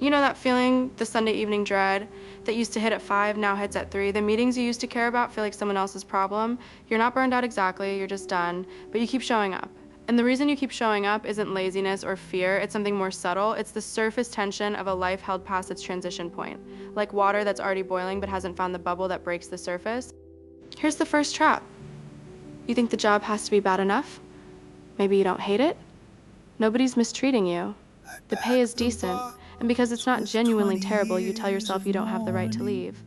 You know that feeling, the Sunday evening dread that used to hit at 5, now hits at 3? The meetings you used to care about feel like someone else's problem. You're not burned out exactly, you're just done, but you keep showing up. And the reason you keep showing up isn't laziness or fear, it's something more subtle. It's the surface tension of a life held past its transition point. Like water that's already boiling but hasn't found the bubble that breaks the surface. Here's the first trap. You think the job has to be bad enough? Maybe you don't hate it? Nobody's mistreating you. The pay is decent, and because it's not genuinely terrible, you tell yourself you don't have the right to leave.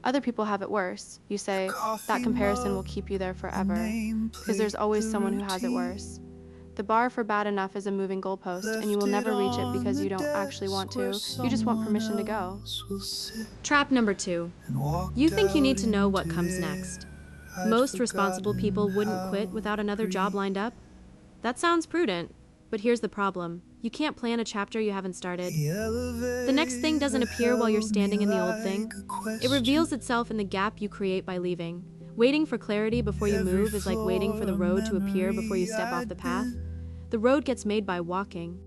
Other people have it worse. You say, that comparison will keep you there forever, because there's always someone who has it worse. The bar for bad enough is a moving goalpost, and you will never reach it because you don't actually want to, you just want permission to go. Trap number 2. You think you need to know what comes next. Most responsible people wouldn't quit without another job lined up. That sounds prudent, but here's the problem. You can't plan a chapter you haven't started. The next thing doesn't appear while you're standing in the old thing. It reveals itself in the gap you create by leaving. Waiting for clarity before you move is like waiting for the road to appear before you step off the path. The road gets made by walking.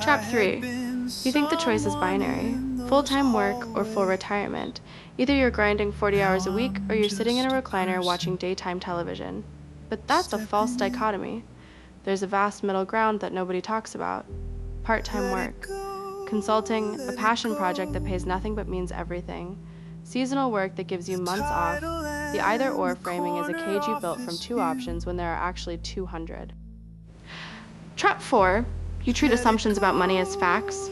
Trap 3. You think the choice is binary. Full-time work or full retirement. Either you're grinding 40 hours a week or you're sitting in a recliner watching daytime television. But that's a false dichotomy. There's a vast middle ground that nobody talks about. Part-time work. Consulting, a passion project that pays nothing but means everything. Seasonal work that gives you months off. The either-or framing is a cage you built from 2 options when there are actually 200. Trap 4. You treat assumptions about money as facts.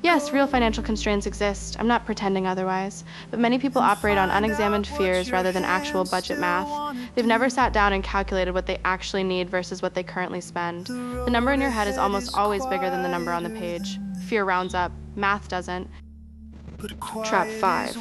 Yes, real financial constraints exist. I'm not pretending otherwise. But many people operate on unexamined fears rather than actual budget math. They've never sat down and calculated what they actually need versus what they currently spend. The number in your head is almost always bigger than the number on the page. Fear rounds up. Math doesn't. Trap 5.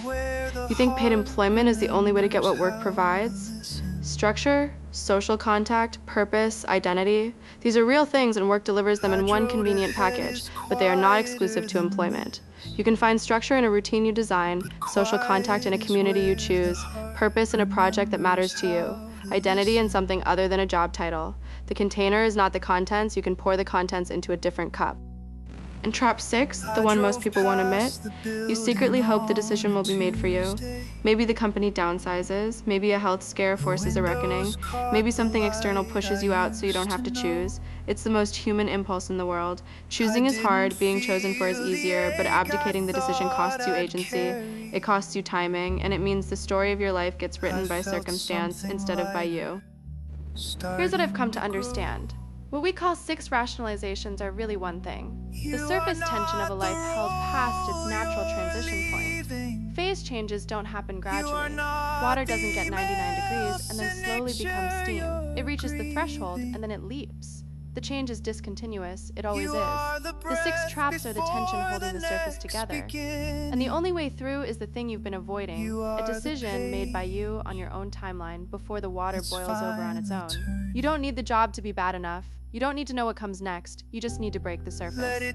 You think paid employment is the only way to get what work provides? Structure, social contact, purpose, identity. These are real things and work delivers them in one convenient package, but they are not exclusive to employment. You can find structure in a routine you design, social contact in a community you choose, purpose in a project that matters to you, identity in something other than a job title. The container is not the contents, you can pour the contents into a different cup. And trap 6, the one most people won't admit, you secretly hope the decision will be made for you. Maybe the company downsizes, maybe a health scare forces a reckoning, maybe something external pushes you out so you don't have to choose. It's the most human impulse in the world. Choosing is hard, being chosen for is easier, but abdicating the decision costs you agency, it costs you timing, and it means the story of your life gets written by circumstance instead of by you. Here's what I've come to understand. What we call 6 rationalizations are really one thing. The surface tension of a life held past its natural transition point. Phase changes don't happen gradually. Water doesn't get 99 degrees and then slowly becomes steam. It reaches the threshold and then it leaps. The change is discontinuous, it always is. The 6 traps are the tension holding the surface together. And the only way through is the thing you've been avoiding, a decision made by you on your own timeline before the water boils over on its own. You don't need the job to be bad enough. You don't need to know what comes next. You just need to break the surface.